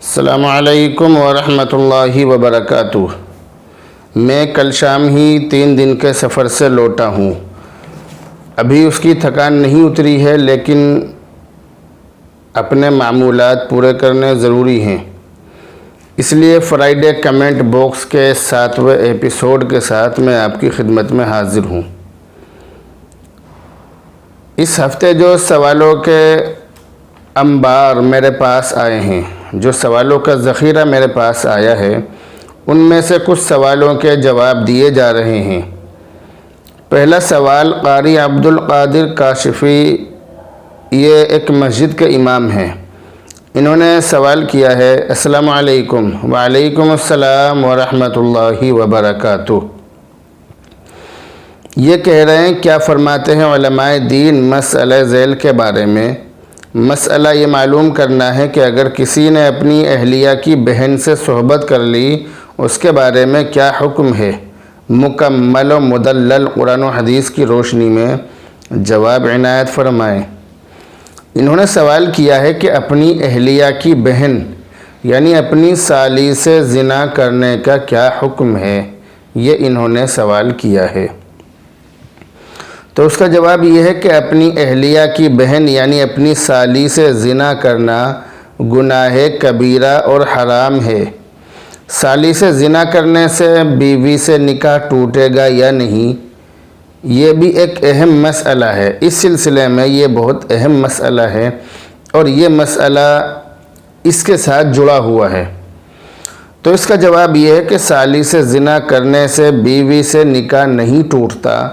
السلام علیکم ورحمۃ اللہ وبرکاتہ۔ میں کل شام ہی 3 دن کے سفر سے لوٹا ہوں۔ ابھی اس کی تھکان نہیں اتری ہے، لیکن اپنے معمولات پورے کرنے ضروری ہیں، اس لیے فرائیڈے کمنٹ باکس کے 7ویں ایپیسوڈ کے ساتھ میں آپ کی خدمت میں حاضر ہوں۔ اس ہفتے جو سوالوں کے انبار میرے پاس آئے ہیں، جو سوالوں کا ذخیرہ میرے پاس آیا ہے، ان میں سے کچھ سوالوں کے جواب دیے جا رہے ہیں۔ پہلا سوال قاری عبدالقادر کاشفی، یہ ایک مسجد کے امام ہیں۔ انہوں نے سوال کیا ہے: السلام علیکم۔ وعلیکم السلام ورحمۃ اللہ وبرکاتہ۔ یہ کہہ رہے ہیں، کیا فرماتے ہیں علماء دین مسئلہ ذیل کے بارے میں؟ مسئلہ یہ معلوم کرنا ہے کہ اگر کسی نے اپنی اہلیہ کی بہن سے صحبت کر لی، اس کے بارے میں کیا حکم ہے؟ مکمل و مدلل قرآن و حدیث کی روشنی میں جواب عنایت فرمائیں۔ انہوں نے سوال کیا ہے کہ اپنی اہلیہ کی بہن یعنی اپنی سالی سے زنا کرنے کا کیا حکم ہے؟ یہ انہوں نے سوال کیا ہے۔ تو اس کا جواب یہ ہے کہ اپنی اہلیہ کی بہن یعنی اپنی سالی سے زنا کرنا گناہ کبیرہ اور حرام ہے۔ سالی سے زنا کرنے سے بیوی سے نکاح ٹوٹے گا یا نہیں، یہ بھی ایک اہم مسئلہ ہے۔ اس سلسلے میں یہ بہت اہم مسئلہ ہے اور یہ مسئلہ اس کے ساتھ جڑا ہوا ہے۔ تو اس کا جواب یہ ہے کہ سالی سے زنا کرنے سے بیوی سے نکاح نہیں ٹوٹتا،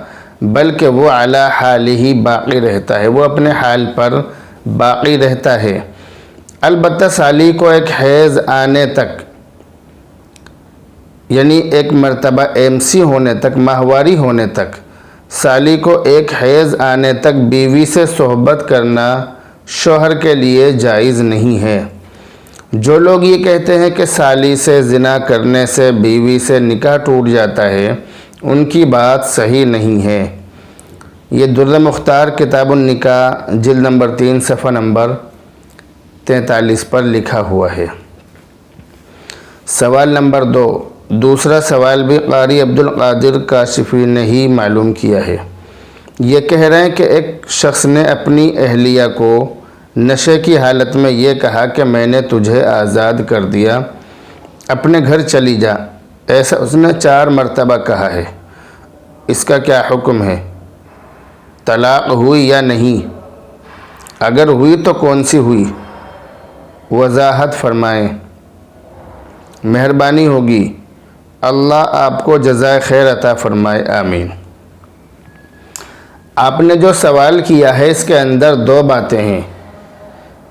بلکہ وہ علی حال ہی باقی رہتا ہے، وہ اپنے حال پر باقی رہتا ہے۔ البتہ سالی کو ایک حیض آنے تک یعنی ایک مرتبہ MC ہونے تک، ماہواری ہونے تک، سالی کو ایک حیض آنے تک بیوی سے صحبت کرنا شوہر کے لیے جائز نہیں ہے۔ جو لوگ یہ کہتے ہیں کہ سالی سے زنا کرنے سے بیوی سے نکاح ٹوٹ جاتا ہے، ان کی بات صحیح نہیں ہے۔ یہ در مختار کتاب النکاح جلد نمبر 3 صفحہ نمبر 43 پر لکھا ہوا ہے۔ سوال نمبر 2، دوسرا سوال بھی قاری عبدالقادر کاشفی نے ہی معلوم کیا ہے۔ یہ کہہ رہے ہیں کہ ایک شخص نے اپنی اہلیہ کو نشے کی حالت میں یہ کہا کہ میں نے تجھے آزاد کر دیا، اپنے گھر چلی جا، ایسا اس نے 4 مرتبہ کہا ہے۔ اس کا کیا حکم ہے؟ طلاق ہوئی یا نہیں؟ اگر ہوئی تو کون سی ہوئی؟ وضاحت فرمائیں، مہربانی ہوگی۔ اللہ آپ کو جزائے خیر عطا فرمائے، آمین۔ آپ نے جو سوال کیا ہے، اس کے اندر 2 باتیں ہیں۔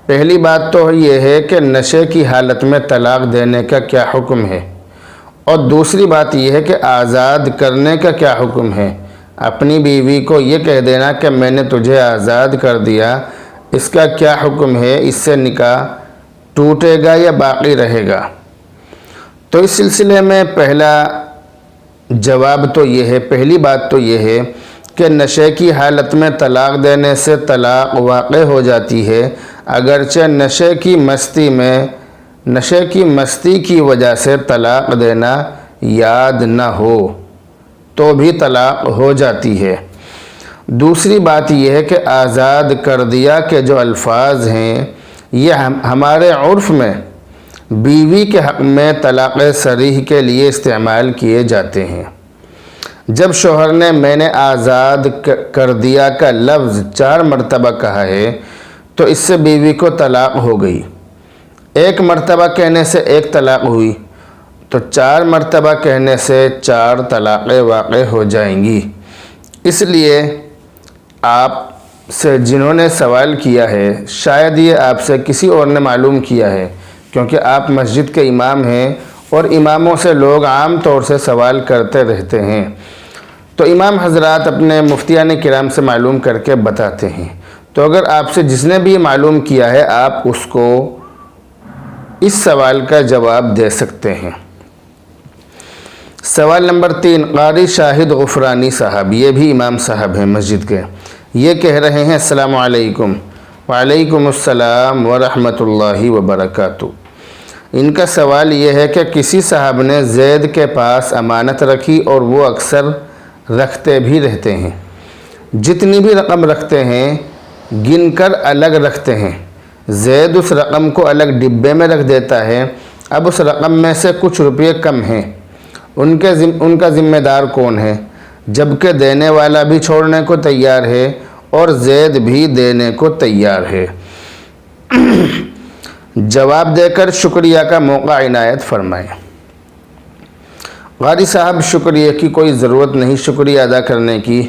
پہلی بات تو یہ ہے کہ نشے کی حالت میں طلاق دینے کا کیا حکم ہے، اور دوسری بات یہ ہے کہ آزاد کرنے کا کیا حکم ہے۔ اپنی بیوی کو یہ کہہ دینا کہ میں نے تجھے آزاد کر دیا، اس کا کیا حکم ہے؟ اس سے نکاح ٹوٹے گا یا باقی رہے گا؟ تو اس سلسلے میں پہلا جواب تو یہ ہے، پہلی بات تو یہ ہے کہ نشے کی حالت میں طلاق دینے سے طلاق واقع ہو جاتی ہے، اگرچہ نشے کی مستی کی وجہ سے طلاق دینا یاد نہ ہو تو بھی طلاق ہو جاتی ہے۔ دوسری بات یہ ہے کہ آزاد کر دیا کے جو الفاظ ہیں، یہ ہمارے عرف میں بیوی کے حق میں طلاق صریح کے لیے استعمال کیے جاتے ہیں۔ جب شوہر نے میں نے آزاد کر دیا کا لفظ 4 مرتبہ کہا ہے، تو اس سے بیوی کو طلاق ہو گئی۔ 1 مرتبہ کہنے سے 1 طلاق ہوئی، تو 4 مرتبہ کہنے سے 4 طلاقیں واقع ہو جائیں گی۔ اس لیے آپ سے جنہوں نے سوال کیا ہے، شاید یہ آپ سے کسی اور نے معلوم کیا ہے، کیونکہ آپ مسجد کے امام ہیں اور اماموں سے لوگ عام طور سے سوال کرتے رہتے ہیں، تو امام حضرات اپنے مفتیان کرام سے معلوم کر کے بتاتے ہیں۔ تو اگر آپ سے جس نے بھی معلوم کیا ہے، آپ اس کو اس سوال کا جواب دے سکتے ہیں۔ سوال نمبر 3، قاری شاہد غفرانی صاحب، یہ بھی امام صاحب ہیں مسجد کے۔ یہ کہہ رہے ہیں: السلام علیکم۔ وعلیکم السلام ورحمۃ اللہ وبرکاتہ۔ ان کا سوال یہ ہے کہ کسی صاحب نے زید کے پاس امانت رکھی اور وہ اکثر رکھتے بھی رہتے ہیں، جتنی بھی رقم رکھتے ہیں گن کر الگ رکھتے ہیں۔ زید اس رقم کو الگ ڈبے میں رکھ دیتا ہے، اب اس رقم میں سے کچھ روپے کم ہیں، ان کا ذمہ دار کون ہے؟ جبکہ دینے والا بھی چھوڑنے کو تیار ہے اور زید بھی دینے کو تیار ہے۔ جواب دے کر شکریہ کا موقع عنایت فرمائیں۔ قاری صاحب، شکریہ کی کوئی ضرورت نہیں، شکریہ ادا کرنے کی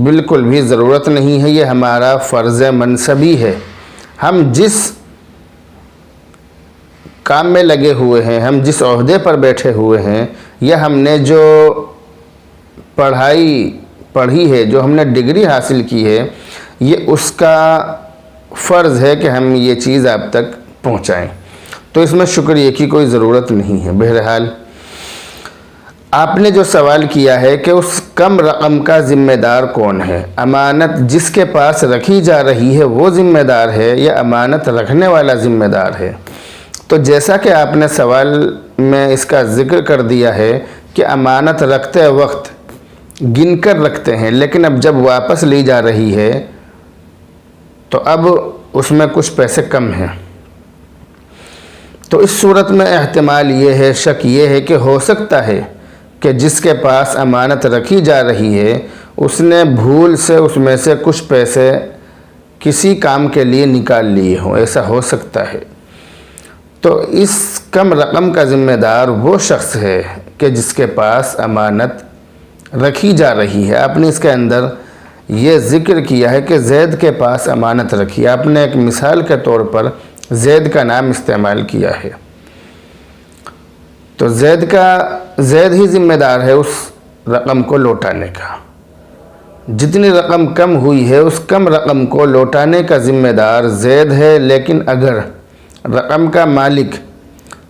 بالکل بھی ضرورت نہیں ہے، یہ ہمارا فرض منصبی ہے۔ ہم جس کام میں لگے ہوئے ہیں، ہم جس عہدے پر بیٹھے ہوئے ہیں، یا ہم نے جو پڑھی ہے، جو ہم نے ڈگری حاصل کی ہے، یہ اس کا فرض ہے کہ ہم یہ چیز آپ تک پہنچائیں، تو اس میں شکریہ کی کوئی ضرورت نہیں ہے۔ بہرحال آپ نے جو سوال کیا ہے کہ اس کم رقم کا ذمہ دار کون ہے، امانت جس کے پاس رکھی جا رہی ہے وہ ذمہ دار ہے یا امانت رکھنے والا ذمہ دار ہے، تو جیسا کہ آپ نے سوال میں اس کا ذکر کر دیا ہے کہ امانت رکھتے وقت گن کر رکھتے ہیں، لیکن اب جب واپس لی جا رہی ہے تو اب اس میں کچھ پیسے کم ہیں، تو اس صورت میں احتمال یہ ہے، شک یہ ہے کہ ہو سکتا ہے کہ جس کے پاس امانت رکھی جا رہی ہے اس نے بھول سے اس میں سے کچھ پیسے کسی کام کے لیے نکال لیے ہوں، ایسا ہو سکتا ہے۔ تو اس کم رقم کا ذمہ دار وہ شخص ہے کہ جس کے پاس امانت رکھی جا رہی ہے۔ آپ نے اس کے اندر یہ ذکر کیا ہے کہ زید کے پاس امانت رکھی، آپ نے ایک مثال کے طور پر زید کا نام استعمال کیا ہے، تو زید ہی ذمہ دار ہے اس رقم کو لوٹانے کا۔ جتنی رقم کم ہوئی ہے اس کم رقم کو لوٹانے کا ذمہ دار زید ہے، لیکن اگر رقم کا مالک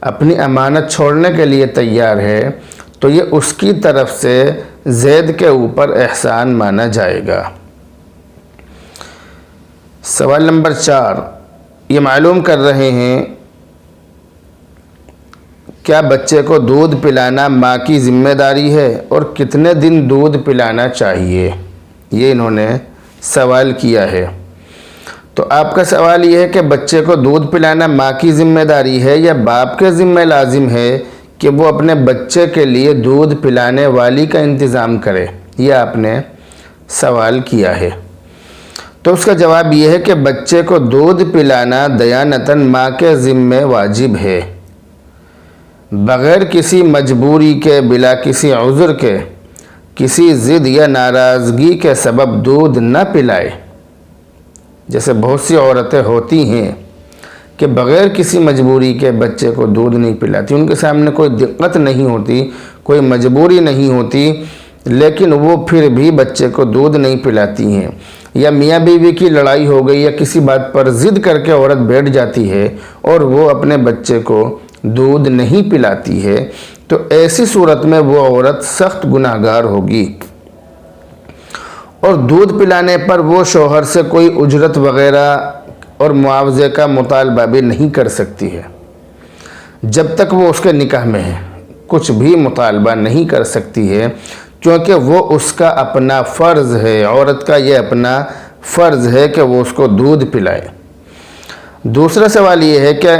اپنی امانت چھوڑنے کے لیے تیار ہے تو یہ اس کی طرف سے زید کے اوپر احسان مانا جائے گا۔ سوال نمبر 4 یہ معلوم کر رہے ہیں کیا بچے کو دودھ پلانا ماں کی ذمہ داری ہے اور کتنے دن دودھ پلانا چاہیے، یہ انہوں نے سوال کیا ہے۔ تو آپ کا سوال یہ ہے کہ بچے کو دودھ پلانا ماں کی ذمہ داری ہے یا باپ کے ذمہ لازم ہے کہ وہ اپنے بچے کے لیے دودھ پلانے والی کا انتظام کرے، یہ آپ نے سوال کیا ہے۔ تو اس کا جواب یہ ہے کہ بچے کو دودھ پلانا دیانتاً ماں کے ذمہ واجب ہے، بغیر کسی مجبوری کے، بلا کسی عذر کے، کسی ضد یا ناراضگی کے سبب دودھ نہ پلائے۔ جیسے بہت سی عورتیں ہوتی ہیں کہ بغیر کسی مجبوری کے بچے کو دودھ نہیں پلاتی، ان کے سامنے کوئی دقت نہیں ہوتی، کوئی مجبوری نہیں ہوتی، لیکن وہ پھر بھی بچے کو دودھ نہیں پلاتی ہیں، یا میاں بیوی کی لڑائی ہو گئی یا کسی بات پر ضد کر کے عورت بیٹھ جاتی ہے اور وہ اپنے بچے کو دودھ نہیں پلاتی ہے، تو ایسی صورت میں وہ عورت سخت گناہگار ہوگی، اور دودھ پلانے پر وہ شوہر سے کوئی اجرت وغیرہ اور معاوضے کا مطالبہ بھی نہیں کر سکتی ہے۔ جب تک وہ اس کے نکاح میں ہے کچھ بھی مطالبہ نہیں کر سکتی ہے، کیونکہ وہ اس کا اپنا فرض ہے، عورت کا یہ اپنا فرض ہے کہ وہ اس کو دودھ پلائے۔ دوسرا سوال یہ ہے کہ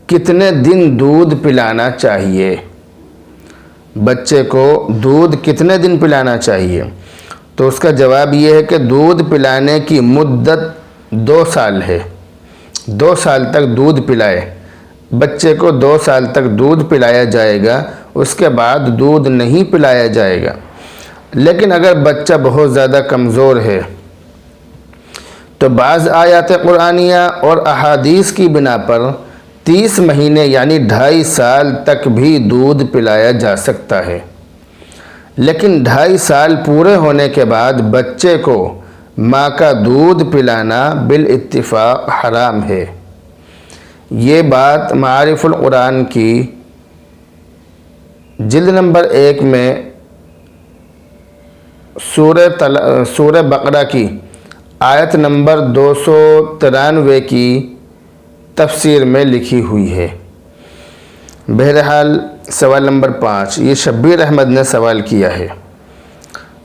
کتنے دن دودھ پلانا چاہیے، بچے کو دودھ کتنے دن پلانا چاہیے؟ تو اس کا جواب یہ ہے کہ دودھ پلانے کی مدت 2 سال ہے، 2 سال تک دودھ پلائے، بچے کو 2 سال تک دودھ پلایا جائے گا، اس کے بعد دودھ نہیں پلایا جائے گا۔ لیکن اگر بچہ بہت زیادہ کمزور ہے تو بعض آیات قرآنیہ اور احادیث کی بنا پر 30 مہینے یعنی 2.5 سال تک بھی دودھ پلایا جا سکتا ہے، لیکن 2.5 سال پورے ہونے کے بعد بچے کو ماں کا دودھ پلانا بالاتفاق حرام ہے۔ یہ بات معارف القرآن کی جلد نمبر 1 میں سورہ بقرہ کی آیت نمبر 293 کی تفسیر میں لکھی ہوئی ہے۔ بہرحال سوال نمبر 5 یہ شبیر احمد نے سوال کیا ہے۔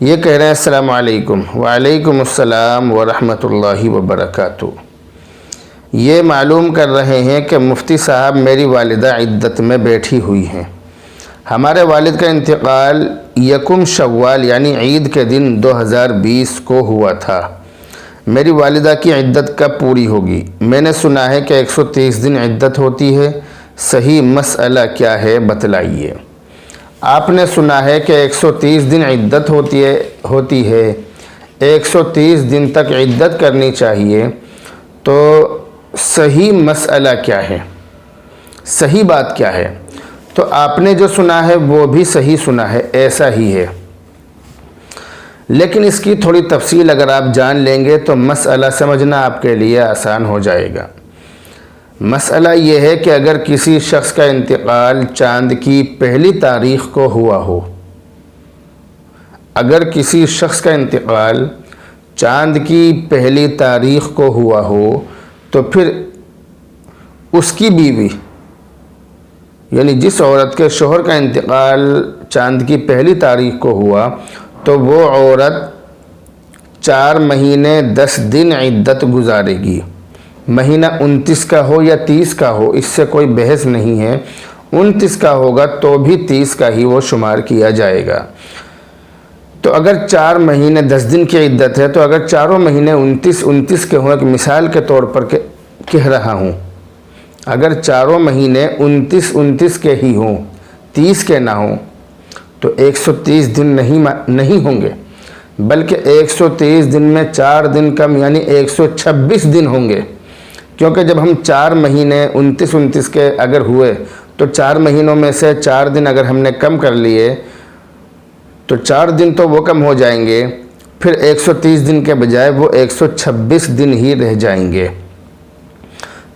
یہ کہہ رہے ہیں السلام علیکم۔ وعلیکم السلام ورحمۃ اللہ وبرکاتہ۔ یہ معلوم کر رہے ہیں کہ مفتی صاحب میری والدہ عدت میں بیٹھی ہوئی ہیں۔ ہمارے والد کا انتقال 1 شوال یعنی عید کے دن 2020 کو ہوا تھا۔ میری والدہ کی عدت کب پوری ہوگی؟ میں نے سنا ہے کہ 130 دن عدت ہوتی ہے، صحیح مسئلہ کیا ہے بتلائیے۔ آپ نے سنا ہے کہ 130 دن عدت ہوتی ہے، 130 دن تک عدت کرنی چاہیے، تو صحیح مسئلہ کیا ہے، صحیح بات کیا ہے؟ تو آپ نے جو سنا ہے وہ بھی صحیح سنا ہے، ایسا ہی ہے، لیکن اس کی تھوڑی تفصیل اگر آپ جان لیں گے تو مسئلہ سمجھنا آپ کے لیے آسان ہو جائے گا۔ مسئلہ یہ ہے کہ اگر کسی شخص کا انتقال چاند کی پہلی تاریخ کو ہوا ہو، اگر کسی شخص کا انتقال چاند کی پہلی تاریخ کو ہوا ہو تو پھر اس کی بیوی یعنی جس عورت کے شوہر کا انتقال چاند کی پہلی تاریخ کو ہوا تو وہ عورت 4 مہینے 10 دن عدت گزارے گی۔ مہینہ 29 کا ہو یا 30 کا ہو، اس سے کوئی بحث نہیں ہے، 29 کا ہوگا تو بھی 30 کا ہی وہ شمار کیا جائے گا۔ تو اگر 4 مہینے 10 دن کی عدت ہے تو اگر چاروں مہینے 29 کے ہوں، ایک مثال کے طور پر کہہ رہا ہوں، اگر چاروں مہینے 29 کے ہی ہوں، 30 کے نہ ہوں، تو 130 دن نہیں ہوں گے، بلکہ 130 دن میں 4 دن کم یعنی 126 دن ہوں گے، کیونکہ جب ہم 4 مہینے 29 کے اگر ہوئے تو 4 مہینوں میں سے 4 دن اگر ہم نے کم کر لیے تو 4 دن تو وہ کم ہو جائیں گے، پھر 130 دن کے بجائے وہ 126 دن ہی رہ جائیں گے۔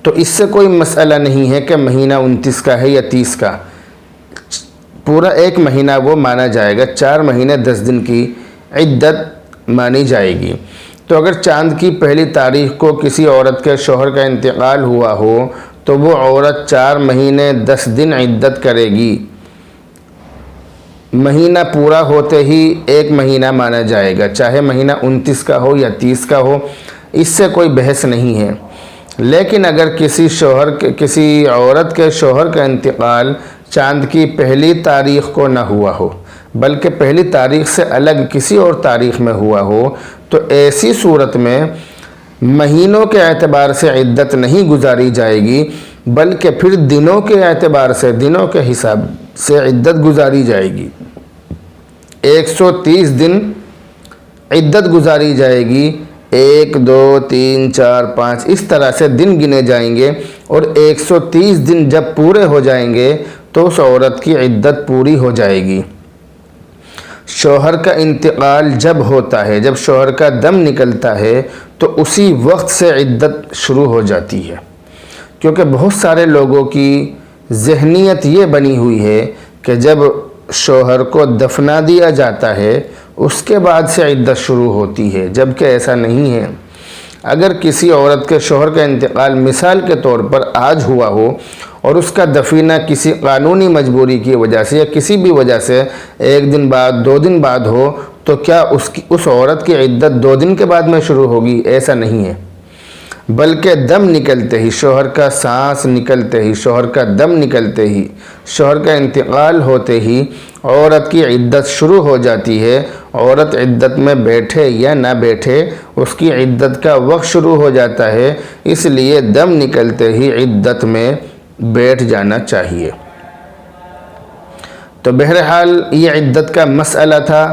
تو اس سے کوئی مسئلہ نہیں ہے کہ مہینہ 29 کا ہے یا 30 کا، پورا ایک مہینہ وہ مانا جائے گا، 4 مہینے 10 دن کی عدت مانی جائے گی۔ تو اگر چاند کی پہلی تاریخ کو کسی عورت کے شوہر کا انتقال ہوا ہو تو وہ عورت 4 مہینے 10 دن عدت کرے گی، مہینہ پورا ہوتے ہی ایک مہینہ مانا جائے گا، چاہے مہینہ 29 کا ہو یا 30 کا ہو، اس سے کوئی بحث نہیں ہے۔ لیکن اگر کسی عورت کے شوہر کا انتقال چاند کی پہلی تاریخ کو نہ ہوا ہو بلکہ پہلی تاریخ سے الگ کسی اور تاریخ میں ہوا ہو تو ایسی صورت میں مہینوں کے اعتبار سے عدت نہیں گزاری جائے گی، بلکہ پھر دنوں کے اعتبار سے، دنوں کے حساب سے عدت گزاری جائے گی۔ 130 دن عدت گزاری جائے گی، 1 2 3 4 5 اس طرح سے دن گنے جائیں گے، اور 130 دن جب پورے ہو جائیں گے تو اس عورت کی عدت پوری ہو جائے گی۔ شوہر کا انتقال جب ہوتا ہے، جب شوہر کا دم نکلتا ہے تو اسی وقت سے عدت شروع ہو جاتی ہے، کیونکہ بہت سارے لوگوں کی ذہنیت یہ بنی ہوئی ہے کہ جب شوہر کو دفنا دیا جاتا ہے اس کے بعد سے عدت شروع ہوتی ہے، جبکہ ایسا نہیں ہے۔ اگر کسی عورت کے شوہر کا انتقال مثال کے طور پر آج ہوا ہو اور اس کا دفینہ کسی قانونی مجبوری کی وجہ سے یا کسی بھی وجہ سے 1 دن بعد 2 دن بعد ہو تو کیا اس عورت کی عدت 2 دن کے بعد میں شروع ہوگی؟ ایسا نہیں ہے، بلکہ دم نکلتے ہی، شوہر کا سانس نکلتے ہی، شوہر کا دم نکلتے ہی، شوہر کا انتقال ہوتے ہی عورت کی عدت شروع ہو جاتی ہے۔ عورت عدت میں بیٹھے یا نہ بیٹھے اس کی عدت کا وقت شروع ہو جاتا ہے، اس لیے دم نکلتے ہی عدت میں بیٹھ جانا چاہیے۔ تو بہرحال یہ عدت کا مسئلہ تھا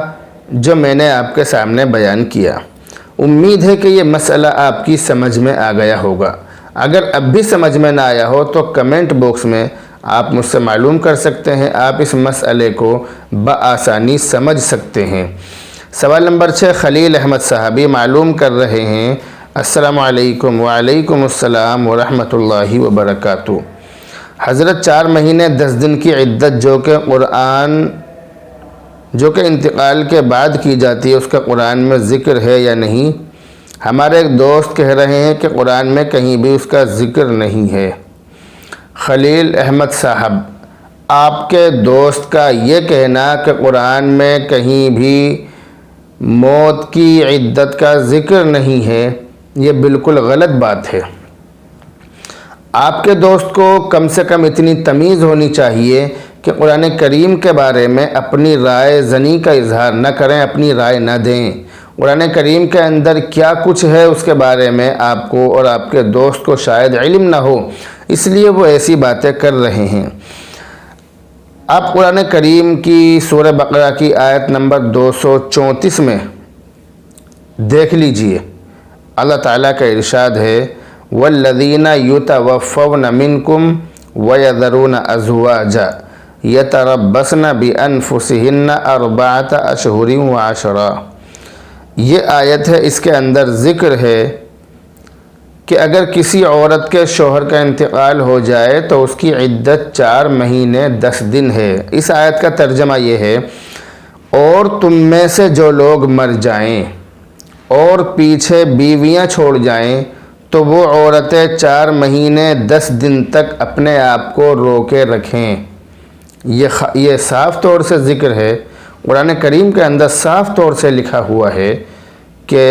جو میں نے آپ کے سامنے بیان کیا۔ امید ہے کہ یہ مسئلہ آپ کی سمجھ میں آ گیا ہوگا۔ اگر اب بھی سمجھ میں نہ آیا ہو تو کمنٹ باکس میں آپ مجھ سے معلوم کر سکتے ہیں، آپ اس مسئلے کو بآسانی سمجھ سکتے ہیں۔ سوال نمبر 6 خلیل احمد صاحبی معلوم کر رہے ہیں السلام علیکم۔ وعلیکم السلام ورحمۃ اللہ وبرکاتہ۔ حضرت 4 مہینے 10 دن کی عدت جو کہ انتقال کے بعد کی جاتی ہے، اس کا قرآن میں ذکر ہے یا نہیں؟ ہمارے ایک دوست کہہ رہے ہیں کہ قرآن میں کہیں بھی اس کا ذکر نہیں ہے۔ خلیل احمد صاحب، آپ کے دوست کا یہ کہنا کہ قرآن میں کہیں بھی موت کی عدت کا ذکر نہیں ہے، یہ بالکل غلط بات ہے۔ آپ کے دوست کو کم سے کم اتنی تمیز ہونی چاہیے کہ قرآن کریم کے بارے میں اپنی رائے زنی کا اظہار نہ کریں، اپنی رائے نہ دیں۔ قرآن کریم کے اندر کیا کچھ ہے اس کے بارے میں آپ کو اور آپ کے دوست کو شاید علم نہ ہو، اس لیے وہ ایسی باتیں کر رہے ہیں۔ آپ قرآن کریم کی سورہ بقرہ کی آیت نمبر 234 میں دیکھ لیجئے، اللہ تعالیٰ کا ارشاد ہے وَالَّذِينَ يُتَوَفَّوْنَ مِنْكُمْ وَيَذَرُونَ أَزْوَاجًا يَتَرَبَّصْنَ بِأَنفُسِهِنَّ أَرْبَعَةَ أَشْهُرٍ وَعَشْرًا۔ یہ آیت ہے، اس کے اندر ذکر ہے کہ اگر کسی عورت کے شوہر کا انتقال ہو جائے تو اس کی عدت 4 مہینے 10 دن ہے۔ اس آیت کا ترجمہ یہ ہے، اور تم میں سے جو لوگ مر جائیں اور پیچھے بیویاں چھوڑ جائیں تو وہ عورتیں 4 مہینے 10 دن تک اپنے آپ کو روکے رکھیں۔ یہ صاف طور سے ذکر ہے، قرآن کریم کے اندر صاف طور سے لکھا ہوا ہے کہ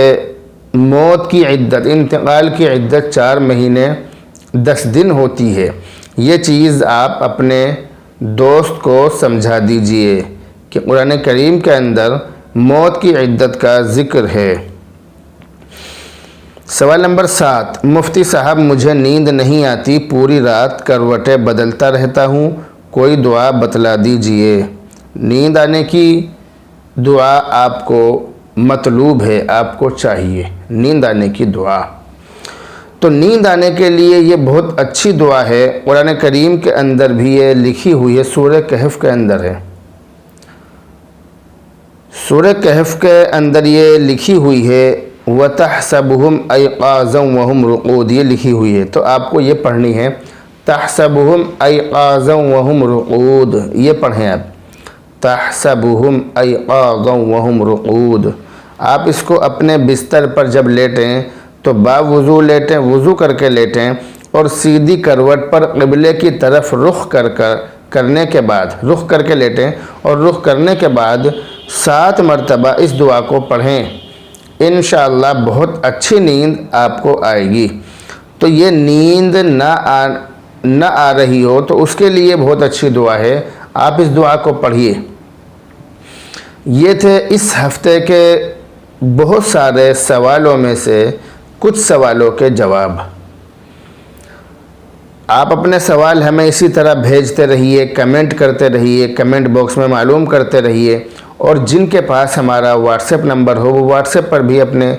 موت کی عدت، انتقال کی عدت 4 مہینے 10 دن ہوتی ہے۔ یہ چیز آپ اپنے دوست کو سمجھا دیجئے کہ قرآن کریم کے اندر موت کی عدت کا ذکر ہے۔ سوال نمبر 7، مفتی صاحب مجھے نیند نہیں آتی، پوری رات کروٹیں بدلتا رہتا ہوں، کوئی دعا بتلا دیجئے۔ نیند آنے کی دعا آپ کو مطلوب ہے، آپ کو چاہیے نیند آنے کی دعا۔ تو نیند آنے کے لیے یہ بہت اچھی دعا ہے، قرآن کریم کے اندر بھی یہ لکھی ہوئی ہے، سورہ کہف کے اندر ہے۔ سورہ کہف کے اندر یہ لکھی ہوئی ہے وَتَحْسَبُهُمْ أَيْقَاظًا وَهُمْ رُقُودٌ، یہ لکھی ہوئی ہے، تو آپ کو یہ پڑھنی ہے تَحْسَبُهُمْ أَيْقَاظًا وَهُمْ رُقُودٌ، یہ پڑھیں آپ تَحْسَبُهُمْ أَيْقَاظًا وَهُمْ رُقُودٌ۔ آپ اس کو اپنے بستر پر جب لیٹیں تو باوضو لیٹیں، وضو کر کے لیٹیں اور سیدھی کروٹ پر قبلے کی طرف رخ کرنے کے بعد رخ کر کے لیٹیں اور رخ کرنے کے بعد 7 مرتبہ اس دعا کو پڑھیں، انشاءاللہ بہت اچھی نیند آپ کو آئے گی۔ تو یہ نیند نہ آ رہی ہو تو اس کے لیے بہت اچھی دعا ہے، آپ اس دعا کو پڑھیے۔ یہ تھے اس ہفتے کے بہت سارے سوالوں میں سے کچھ سوالوں کے جواب۔ آپ اپنے سوال ہمیں اسی طرح بھیجتے رہیے، کمنٹ کرتے رہیے، کمنٹ باکس میں معلوم کرتے رہیے، اور جن کے پاس ہمارا واٹس ایپ نمبر ہو وہ واٹس ایپ پر بھی اپنے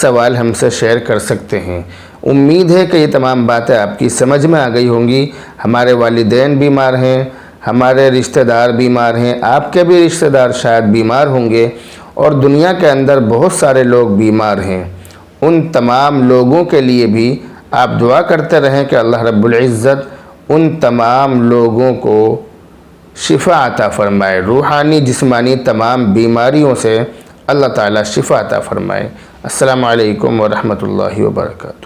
سوال ہم سے شیئر کر سکتے ہیں۔ امید ہے کہ یہ تمام باتیں آپ کی سمجھ میں آ گئی ہوں گی۔ ہمارے والدین بیمار ہیں، ہمارے رشتہ دار بیمار ہیں، آپ کے بھی رشتہ دار شاید بیمار ہوں گے، اور دنیا کے اندر بہت سارے لوگ بیمار ہیں۔ ان تمام لوگوں کے لیے بھی آپ دعا کرتے رہیں کہ اللہ رب العزت ان تمام لوگوں کو شفا عطا فرمائے، روحانی جسمانی تمام بیماریوں سے اللہ تعالیٰ شفا عطا فرمائے۔ السلام علیکم ورحمۃ اللہ وبرکاتہ۔